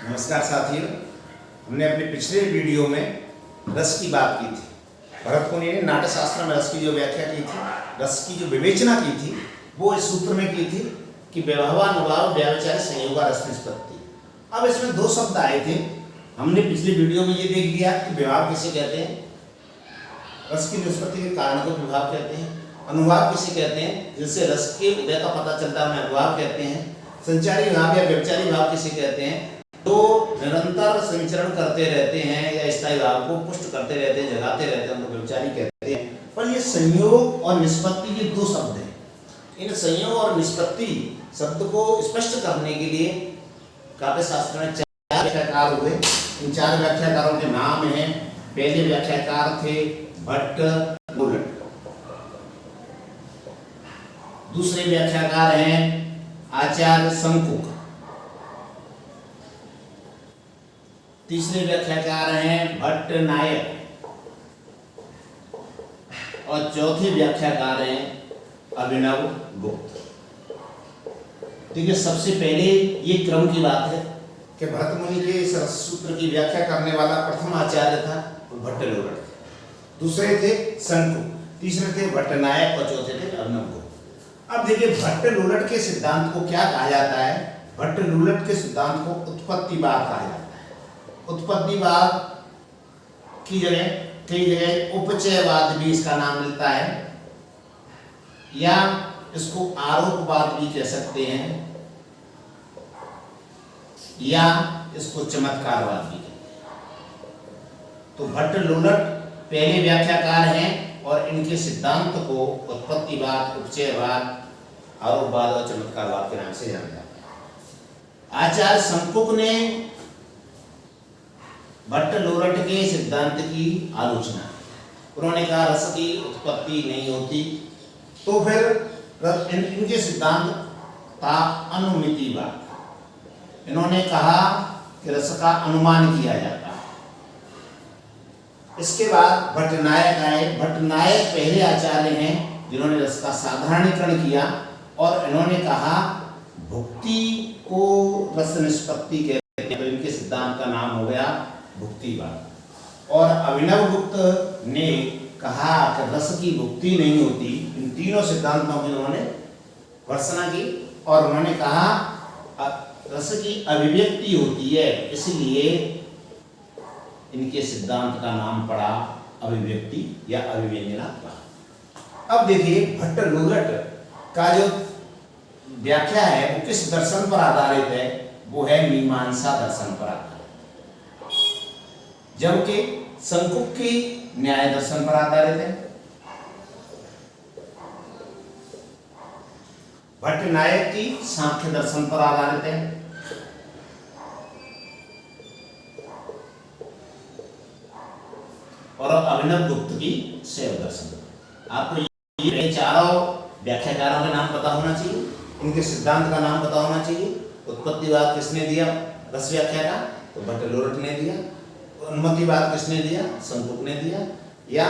नमस्कार साथियों, हमने अपने पिछले वीडियो में रस की बात की थी। भरत मुनि ने नाट्य शास्त्र में रस की जो व्याख्या की थी, रस की जो विवेचना की थी, वो इस सूत्र में की थी कि व्यवहानुभाव व्यावचार संयोगा रस निष्पत्ति। अब इसमें दो शब्द आए थे। हमने पिछले वीडियो में ये देख लिया कि विभाव किसे कहते हैं, रस की निष्पत्ति के कारण को विभाव कहते हैं, अनुभाव किसे कहते हैं जिससे रस के उदय का पता चलता है, अनुभाव कहते हैं, संचारी भाव या व्यभिचारी भाव किसे कहते हैं, तो निरंतर संचरण करते रहते हैं या स्थायी भाव को पुष्ट करते रहते हैं, जगाते रहते हैं, उनको व्यभिचारी कहते हैं। पर ये संयोग और निष्पत्ति ये दो शब्द हैं। इन संयोग और निष्पत्ति शब्द को स्पष्ट करने के लिए काव्य शास्त्र में चार व्याख्याकार हुए। इन चार व्याख्याकारों के नाम हैं, पहले व्याख्याकार थे भट्ट लोलट, दूसरे व्याख्याकार हैं आचार्य शंकुक, तीसरे व्याख्याकार हैं भट्ट नायक और चौथे व्याख्याकार हैं अभिनव गुप्त। देखिए, सबसे पहले ये क्रम की बात है कि भरत मुनि के इस सूत्र की व्याख्या करने वाला प्रथम आचार्य था वो भट्ट लोलट थे, दूसरे थे शंकुक, तीसरे थे भट्ट नायक और चौथे थे अभिनव गुप्त। अब देखिए, भट्ट लोलट के सिद्धांत को क्या कहा जाता है? भट्ट लोलट के सिद्धांत को उत्पत्तिवाद कहा जाता है। उत्पत्तिवाद की जगह कई जगह उपचयवाद भी इसका नाम मिलता है, या इसको आरोपवाद भी कह सकते हैं, या इसको चमत्कारवाद भी कहते हैं। तो भट्ट लोलट पहले व्याख्याकार हैं और इनके सिद्धांत को उत्पत्तिवाद, उपचयवाद, आरोपवाद और चमत्कारवाद के नाम से जाना जाता है। आचार्य शंकुक ने भट्ट लोलट के सिद्धांत की आलोचना, उन्होंने कहा रस की उत्पत्ति नहीं होती, तो फिर इनके सिद्धांत था अनुमितिवाद। इन्होंने कहा कि रस का अनुमान किया जाता है। इसके बाद भट्ट नायक आए। भट्ट नायक पहले आचार्य हैं जिन्होंने रस का साधारणीकरण किया और इन्होंने कहा भुक्ति को रस निष्पत्ति कहते हैं, तो इनके सिद्धांत का नाम हो गया भुक्तिवाद। और अभिनव गुप्त ने कहा कि रस की भुक्ति नहीं होती। इन तीनों सिद्धांतों की उन्होंने भर्त्सना की और उन्होंने कहा रस की अभिव्यक्ति होती है, इसलिए इनके सिद्धांत का नाम पड़ा अभिव्यक्ति या अभिव्यंजनात्मक। अब देखिए, भट्ट लोलट का जो व्याख्या है वो किस दर्शन पर आधारित है? वो है मीमांसा दर्शन पर आधारित, जबकि शंकुक की न्याय दर्शन पर आधारित है, भट्ट नायक की सांख्य दर्शन पर आधारित है, और अभिनव गुप्त की शैव दर्शन। आपको ये चारों व्याख्याकारों के नाम पता होना चाहिए, इनके सिद्धांत का नाम पता होना चाहिए। उत्पत्तिवाद किसने दिया रस व्याख्या का? तो भट्ट लोलट ने दिया। अनुमतिवाद किसने दिया? शंकुक ने दिया। या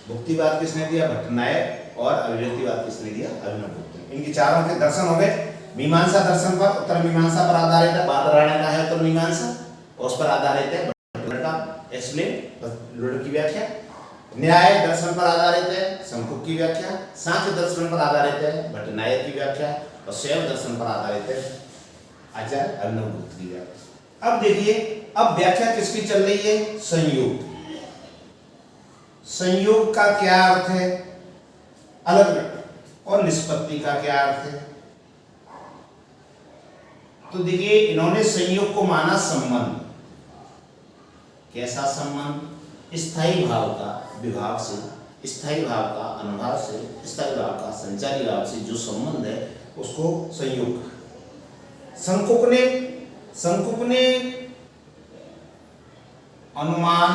भुक्तिवाद किसने दिया? भट्ट नायक। और अभिव्यक्तिवाद किसने दिया? अभिनव गुप्त। इनके चारों के दर्शन हो गए। मीमांसा दर्शन पर, उत्तर मीमांसा पर आधारित है, बादरायण का है उत्तर मीमांसा, उस पर आधारित है भट्ट लोलट का, इसलिए लोलट की व्याख्या। न्याय दर्शन पर आधारित है शंकुक की व्याख्या, सांख्य दर्शन पर आधारित है भट्ट नायक की व्याख्या, और शैव दर्शन पर आधारित है आचार्य अभिनव गुप्त की व्याख्या। अब देखिए, अब व्याख्या किसकी चल रही है? संयोग। संयोग का क्या अर्थ है? अलग। और निष्पत्ति का क्या अर्थ है? तो देखिए, इन्होंने संयोग को माना संबंध। कैसा संबंध? स्थायी भाव का विभाव से, स्थायी भाव का अनुभाव से, स्थायी भाव का संचारी भाव से जो संबंध है उसको संयोग। शंकुक ने अनुमान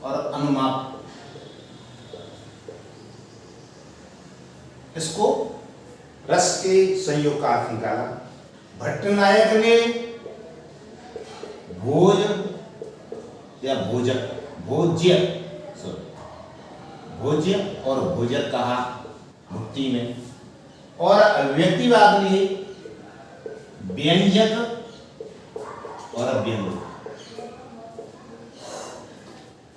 और अनुमाप, इसको रस के संयोग का अर्थ निकाला। भट्ट नायक ने भोज या भोजक, भोज्य और भोजक कहा भुक्ति में, और अभिव्यक्तिवाद ने व्यंजक और अव्यंजक।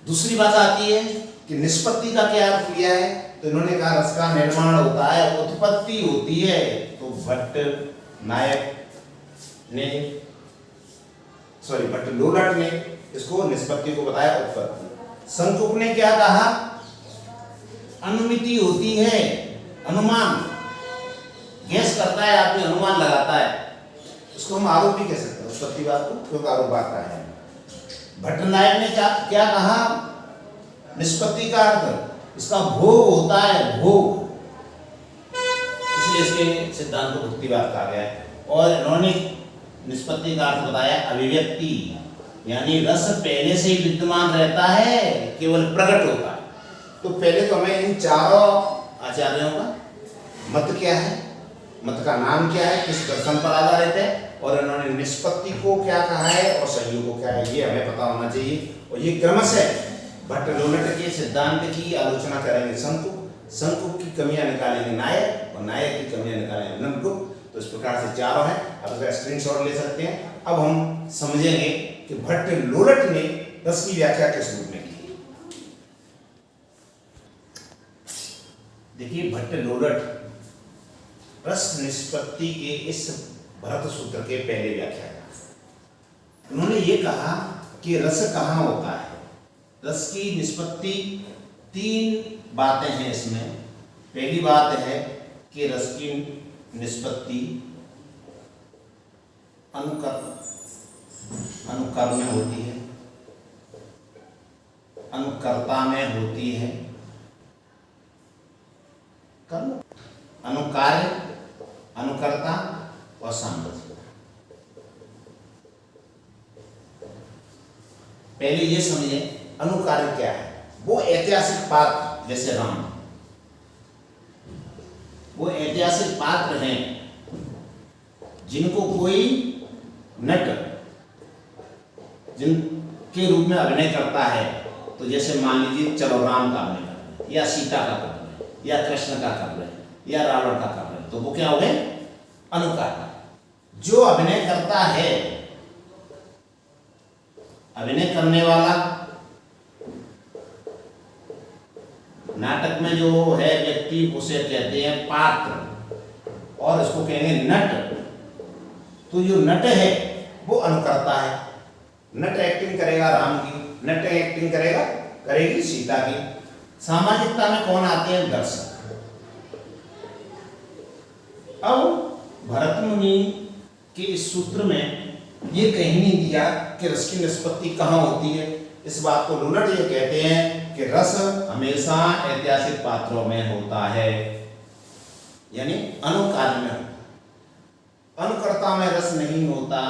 दूसरी बात आती है कि निष्पत्ति का क्या अर्थ लिया है, तो इन्होंने कहा रस का निर्माण होता है, उत्पत्ति होती है। तो भट्ट लोलट ने इसको निष्पत्ति को बताया उत्पत्ति। संकुक ने क्या कहा, अनुमिति होती है, अनुमान, गैस करता है आदमी, अनुमान लगाता है, इसको हम आरोप भी कह सकते हैं उत्पत्ति बात को, क्योंकि आरोप आता है। भट्टनायक ने क्या कहा, निष्पत्ति का अर्थ इसका भोग होता है, भोग, इसलिए इसके सिद्धांत को भुक्तिवाद कहा गया है। और इन्होंने निष्पत्ति का अर्थ बताया अभिव्यक्ति, यानी रस पहले से ही विद्यमान रहता है, केवल प्रकट होता है। तो पहले तो हमें इन चारों आचार्यों का मत क्या है, मत का नाम क्या है, किस दर्शन पर आधारित है, और इन्होंने निष्पत्ति को क्या कहा है और संयोग को क्या है, ये हमें पता होना चाहिए। और ये क्रमशः भट्ट लोलट के सिद्धांत की आलोचना करेंगे संकुक की कमियां निकालेंगे नायक, और नायक की कमियां निकालेंगे नंदगुप्त। तो इस प्रकार से चारों हैं, अब इसका स्क्रीनशॉट ले सकते हैं। अब हम समझेंगे कि भट्ट लोलट ने रस की व्याख्या किस रूप में की। देखिए, भट्ट लोलट रस निष्पत्ति के इस भरत सूत्र के पहले व्याख्या, उन्होंने ये कहा कि रस कहाँ होता है। रस की निष्पत्ति, तीन बातें हैं इसमें। पहली बात है कि रस की निष्पत्ति अनुकर में होती है, अनुकर्ता में होती है, अनुकार्य, अनुकर्ता और सामर्थ्य। पहले ये समझे अनुकार्य क्या है। वो ऐतिहासिक पात्र, जैसे राम, वो ऐतिहासिक पात्र हैं जिनको कोई नट जिनके रूप में अभिनय करता है। तो जैसे मान लीजिए, चलो राम का अभिनय कर रहे, या सीता का कर रहे, या कृष्ण का कर रहे, या रावण का कर रहे, तो वो क्या हो गए, अनुकार। जो अभिनय करता है, अभिनय करने वाला, नाटक में जो है व्यक्ति, उसे कहते हैं पात्र, और इसको कहेंगे नट। तो जो नट है वो अनुकर्ता है। नट एक्टिंग करेगा राम की, नट एक्टिंग करेगी सीता की। सामाजिकता में कौन आते हैं, दर्शक। अब भरत मुनि के इस सूत्र में ये कहीं नहीं दिया कि रस की निष्पत्ति कहाँ होती है। इस बात को लोलट ये कहते हैं कि रस हमेशा ऐतिहासिक पात्रों में होता है, यानी अनुकार्य में। अनुकर्ता में रस नहीं होता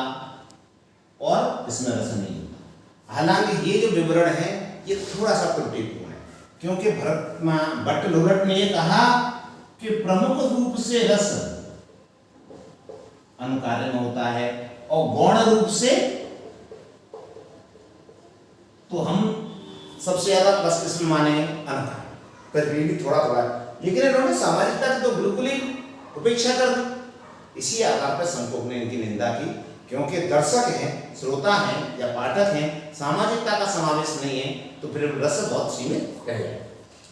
और इसमें रस नहीं होता। हालांकि ये जो विवरण है ये थोड़ा सा त्रुटिपूर्ण है, क्योंकि भट्ट लोलट ने ये कहा कि प्रमुख रूप से रस अनुकार्य में होता है, और गौण रूप से तो हम सबसे ज्यादा रस किसमें मानेंगे, अनुकार्य पर भी थोड़ा थोड़ा। लेकिन इन्होंने सामाजिकता की तो बिल्कुल ही उपेक्षा कर दी। इसी आधार पर संकुक ने इनकी निंदा की, क्योंकि दर्शक हैं, श्रोता हैं या पाठक हैं, सामाजिकता का समावेश नहीं है, तो फिर रस बहुत सीमित रह जाए।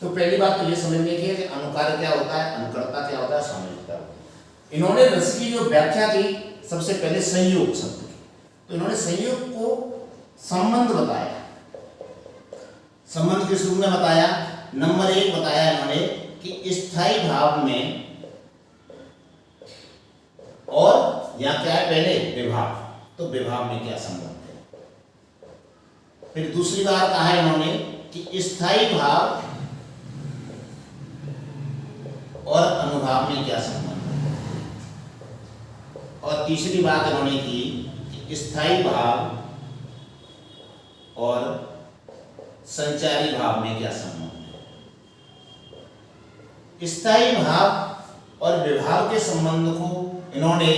तो पहली बात तो ये समझने की है कि अनुकार्य क्या होता है, अनुकर्ता क्या होता है, सामाजिकता होता है। इन्होंने रस की जो व्याख्या की, सबसे पहले संयोग शब्द की, तो इन्होंने संयोग को संबंध बताया। संबंध किस रूप में बताया, नंबर 1 बताया इन्होंने कि स्थायी भाव में, और यहाँ क्या है, पहले विभाव, तो विभाव में क्या संबंध है। फिर दूसरी बार कहा है इन्होंने कि स्थायी भाव और अनुभाव में क्या संबंध है। और तीसरी बात इन्होंने की कि स्थायी भाव और संचारी भाव में क्या संबंध है। स्थायी भाव और विभाव के संबंध को इन्होंने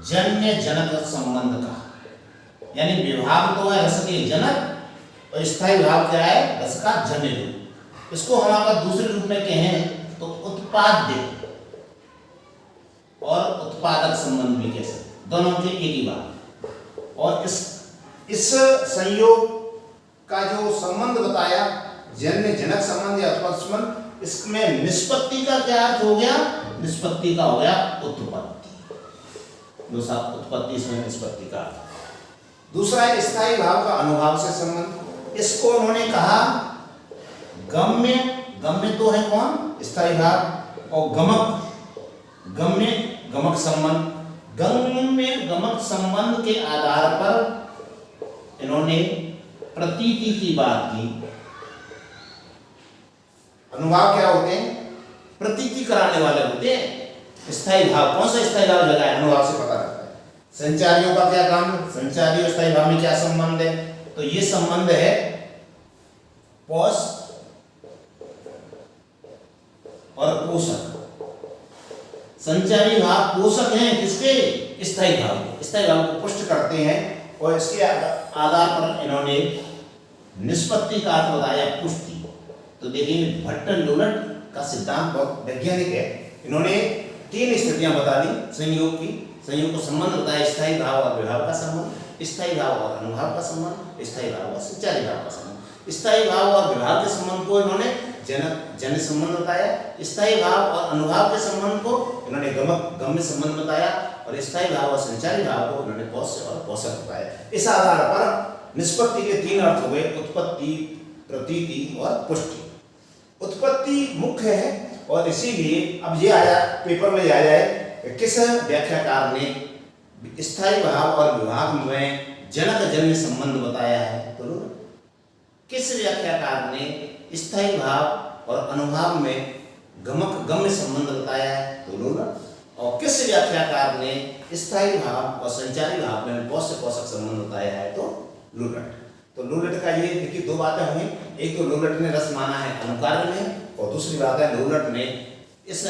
जन्य जनक संबंध कहा, यानी विभाव तो है रस के जनक, और स्थायी भाव क्या है, रस का जन्य रूप। इसको हम अगर दूसरे रूप में कहें तो उत्पाद्य और उत्पादक संबंध भी कह सकते हैं। दोनों के एक ही बात। और इस संयोग का जो संबंध बताया, जन्य जनक संबंध या उत्पत्ति संबंध, इसमें निष्पत्ति का क्या अर्थ हो गया? निष्पत्ति का हो गया उत्पत्ति। दूसरा उत्पत्ति, इसमें निष्पत्ति का अर्थ। दूसरा है स्थायी भाव का अनुभाव से संबंध। इसको उन्होंने कहा गम्य, गम्य तो है कौन? स्थायी भाव। और गमक, गम्य गमक संबंध। गम्य गमक संबंध के आधार पर इन्होंने प्रतीति की बात की। अनुभाव क्या होते हैं? प्रतीति कराने वाले होते हैं। स्थायी भाव, कौन सा स्थायी भाव लगाए? अनुभाव से पता लगता है। संचारियों का क्या काम? संचारी और स्थायी भाव में क्या संबंध है? तो ये संबंध है पौष और पोषक। संचारी भाव पोषक हैं किसके? स्थायी भाव। स्थायी भाव को पुष्ट करते हैं और इसके आधार पर इन्होंने निष्पत्ति का अर्थ बताया पुष्टि। तो देखिए भट्ट लोलट का सिद्धांत बहुत वैज्ञानिक है। इन्होंने 3 स्थितियां बता दी संयोग की। संयोग को संबंध बताया स्थायी भाव और विभाव का संबंध, स्थायी भाव और अनुभाव का संबंध, स्थायी भाव और संचारी भाव का संबंध। स्थायी भाव और विभाव के संबंध को इन्होंने जन्य संबंध बताया। स्थायी भाव और अनुभाव के संबंध को इन्होंने गम्य संबंध बताया और स्थायी भाव और संचारी भाव को इन्होंने पौष और पोषक बताया। इस आधार पर निष्पत्ति के 3 अर्थ हो गए, उत्पत्ति, प्रतीति और पुष्टि। उत्पत्ति मुख्य है और इसीलिए अब ये आया पेपर में आ जाए किस व्याख्याकार ने स्थायी भाव और विभाव में जनक जन्य संबंध बताया है। तो किस व्याख्याकार ने स्थायी भाव और अनुभाव में गमक गम्य संबंध बताया है? तो लोलट। और किस व्याख्याकार ने स्थायी भाव और संचारी भाव में पौष से पोषक संबंध बताया है? तो लोलट। तो लोलट का ये देखिए 2 बातें हुई। एक तो लोलट ने रस माना है अनुकार्य में और दूसरी बात है लोलट ने इस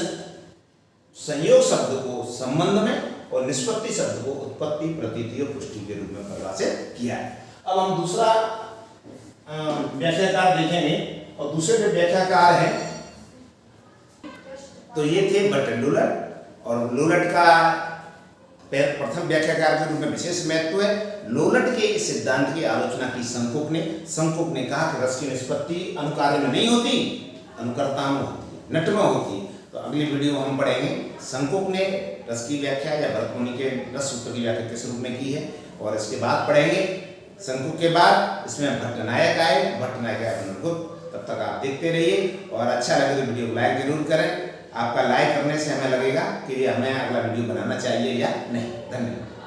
संयोग शब्द को संबंध में और निष्पत्ति शब्द को उत्पत्ति, प्रतीति और पुष्टि के रूप में परिभाषित किया है। अब हम दूसरा व्याख्याकार देखेंगे और दूसरे जो व्याख्याकार हैं तो ये थे भट्ट लोलट। और लोलट का प्रथम व्याख्याकार के रूप में विशेष महत्व है। लोलट के इस सिद्धांत की आलोचना की शंकुक ने। शंकुक ने कहा कि रस की निष्पत्ति अनुकार्य में नहीं होती, अनुकर्ता में होती, नट में होती। तो अगली वीडियो हम पढ़ेंगे शंकुक ने रस की व्याख्या या भरतमुनि के रस सूत्र की व्याख्या किस रूप में की है। और इसके बाद पढ़ेंगे शंकुक के बाद इसमें भट्टनायक आए, भट्टनायक आए पुनर्गुप्त। तब तक आप देखते रहिए और अच्छा लगे तो वीडियो को लाइक जरूर करें। आपका लाइक करने से हमें लगेगा कि हमें अगला वीडियो बनाना चाहिए या नहीं। धन्यवाद।